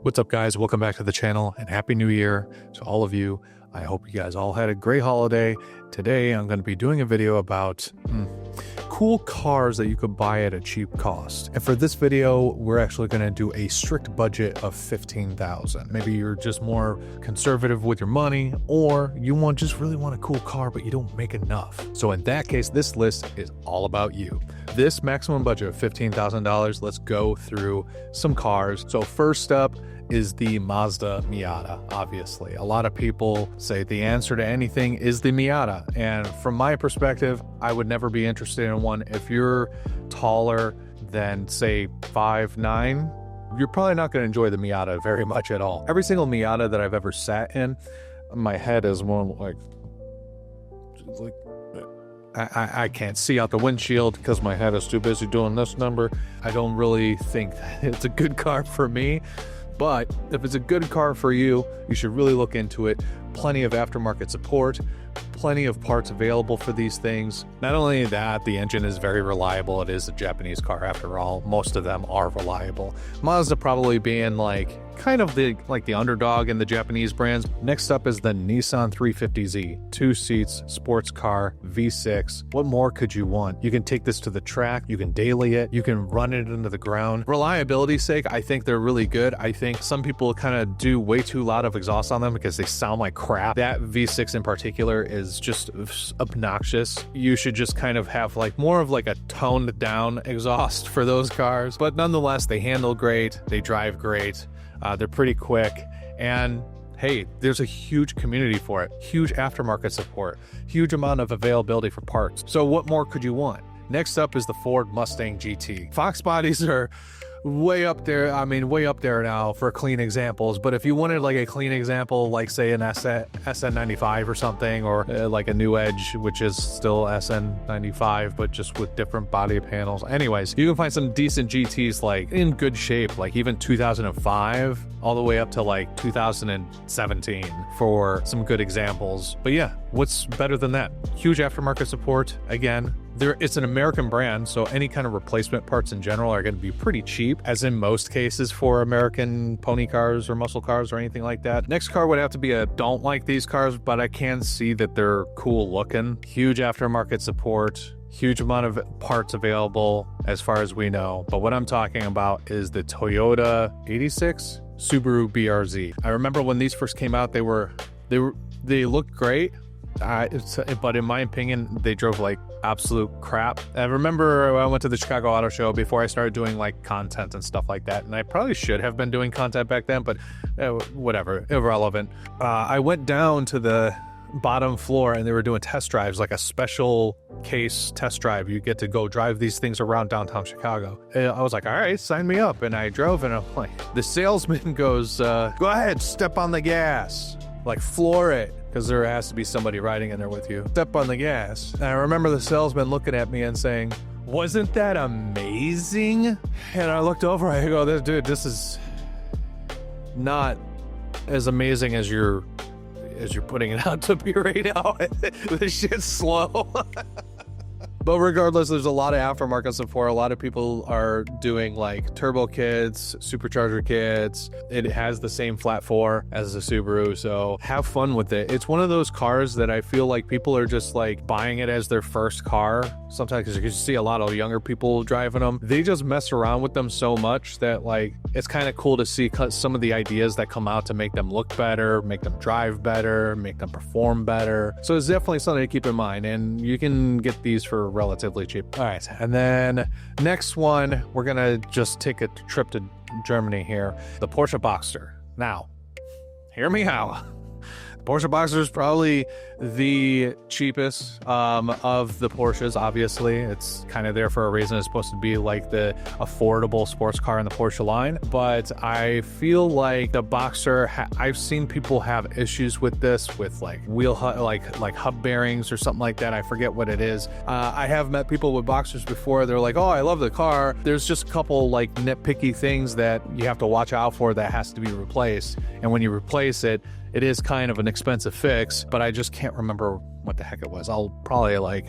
What's up, guys? Welcome back to the channel and Happy New Year to all of you. I hope you guys all had a great holiday. Today, I'm going to be doing a video about cool cars that you could buy at a cheap cost. And for this video, we're actually going to do a strict budget of $15,000. Maybe you're just more conservative with your money, or you really want a cool car, but you don't make enough. So in that case, this list is all about you. This maximum budget of $15,000, let's go through some cars. So first up is the Mazda Miata, obviously. A lot of people say the answer to anything is the Miata. And from my perspective, I would never be interested in one. If you're taller than, say, 5'9", you're probably not going to enjoy the Miata very much at all. Every single Miata that I've ever sat in, my head is more like I can't see out the windshield because my head is too busy doing this number. I don't really think that it's a good car for me. But if it's a good car for you, you should really look into it. Plenty of aftermarket support, plenty of parts available for these things. Not only that, the engine is very reliable. It is a Japanese car after all. Most of them are reliable. Mazda probably being kind of the underdog in the Japanese brands. Next up is the Nissan 350Z, 2 seats, sports car, V6. What more could you want? You can take this to the track, you can daily it, you can run it into the ground. Reliability's sake, I think they're really good. I think some people kind of do way too loud of exhaust on them because they sound like crap. That V6 in particular is just obnoxious. You should just kind of have more of a toned down exhaust for those cars. But nonetheless, they handle great, they drive great. They're pretty quick, and hey, there's a huge community for it, huge aftermarket support, huge amount of availability for parts. So what more could you want? Next up is the Ford Mustang GT. Fox bodies are way up there. I mean, way up there now for clean examples. But if you wanted a clean example, say an SN95 or something, or a New Edge, which is still SN95, but just with different body panels. Anyways, you can find some decent GTs in good shape, even 2005 all the way up to 2017 for some good examples. But yeah, what's better than that? Huge aftermarket support. Again, it's an American brand, so any kind of replacement parts in general are going to be pretty cheap, as in most cases for American pony cars or muscle cars or anything like that. Next car would have to be don't like these cars, but I can see that they're cool looking. Huge aftermarket support, huge amount of parts available as far as we know. But what I'm talking about is the Toyota 86 Subaru BRZ. I remember when these first came out, they looked great. But in my opinion, they drove absolute crap. I remember I went to the Chicago Auto Show before I started doing content and stuff like that, and I probably should have been doing content back then, but whatever, irrelevant. I went down to the bottom floor and they were doing test drives, a special case test drive. You get to go drive these things around downtown Chicago. And I was like, all right, sign me up. And I drove, and I'm the salesman goes, go ahead, step on the gas, floor it, because there has to be somebody riding in there with you. Step on the gas. And I remember the salesman looking at me and saying, wasn't that amazing? And I looked over, I go, dude, this is not as amazing as you're putting it out to be right now. This shit's slow. But regardless, there's a lot of aftermarket support. A lot of people are doing turbo kits, supercharger kits. It has the same flat 4 as the Subaru, so have fun with it. It's one of those cars that I feel people are just buying it as their first car. Sometimes, because you see a lot of younger people driving them, they just mess around with them so much that it's kind of cool to see some of the ideas that come out to make them look better, make them drive better, make them perform better. So it's definitely something to keep in mind, and you can get these for relatively cheap. All right, and then next one, we're gonna just take a trip to Germany here. The Porsche Boxster. Now, hear me out. Porsche Boxster is probably the cheapest of the Porsches. Obviously, it's kind of there for a reason. It's supposed to be the affordable sports car in the Porsche line. But I feel the Boxster, I've seen people have issues with this, with wheel hub bearings or something like that. I forget what it is. I have met people with Boxsters before. They're like, oh, I love the car. There's just a couple nitpicky things that you have to watch out for that has to be replaced. And when you replace it, it is kind of an expensive fix, but I just can't remember what the heck it was. I'll probably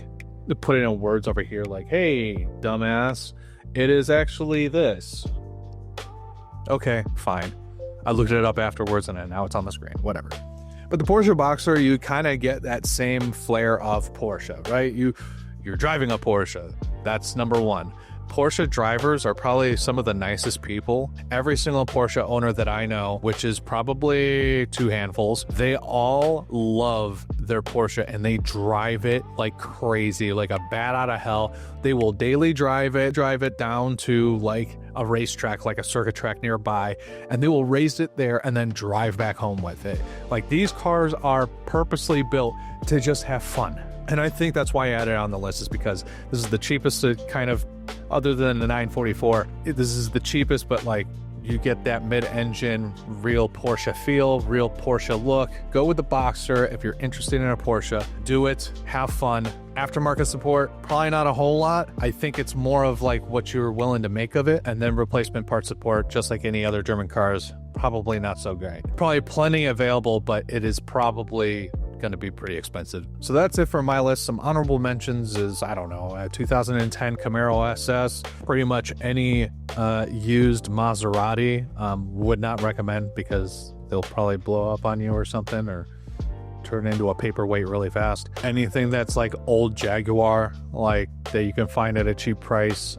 put it in words over here hey, dumbass, it is actually this. Okay, fine. I looked it up afterwards and now it's on the screen, whatever. But the Porsche Boxster, you kind of get that same flair of Porsche, right? You're driving a Porsche. That's number one. Porsche drivers are probably some of the nicest people. Every single Porsche owner that I know, which is probably 2 handfuls, they all love their Porsche and they drive it like crazy, like a bat out of hell. They will daily drive it down to like a racetrack, like a circuit track nearby, and they will race it there and then drive back home with it. Like, these cars are purposely built to just have fun. And I think that's why I added it on the list, is because this is the cheapest to kind of, other than the 944, this is the cheapest, but like you get that mid-engine real Porsche feel, real Porsche look. Go with the Boxster if you're interested in a Porsche. Do it, have fun. Aftermarket support, probably not a whole lot. I think it's more of like what you're willing to make of it, and then replacement part support, just like any other German cars, probably not so great. Probably plenty available, but it is probably going to be pretty expensive. So that's it for my list. Some honorable mentions is, I don't know, a 2010 Camaro SS. Pretty much any used Maserati would not recommend, because they'll probably blow up on you or something, or turn into a paperweight really fast. Anything that's like old Jaguar, like that you can find at a cheap price.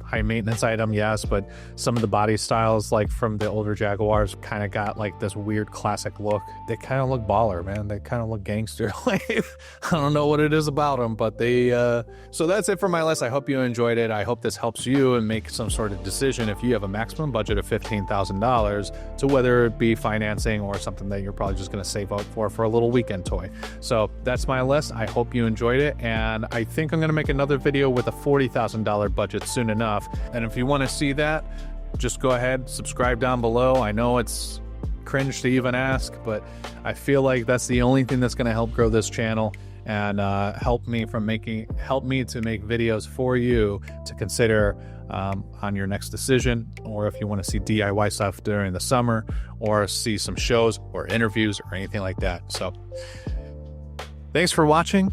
High maintenance item, yes, but some of the body styles, like from the older Jaguars, kind of got like this weird classic look. They kind of look baller, man. They kind of look gangster. I don't know what it is about them, but they so that's it for my list. I hope you enjoyed it. I hope this helps you and make some sort of decision if you have a maximum budget of $15,000 to whether it be financing or something that you're probably just going to save up for a little weekend toy. So that's my list. I hope you enjoyed it, and I think I'm going to make another video with a $40,000 budget soon enough. And if you want to see that, just go ahead, subscribe down below. I know it's cringe to even ask, but I feel like that's the only thing that's going to help grow this channel and help me to make videos for you to consider on your next decision, or if you want to see DIY stuff during the summer, or see some shows or interviews or anything like that. So thanks for watching,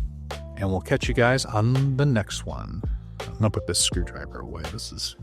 and we'll catch you guys on the next one. I'm gonna put this screwdriver away. This is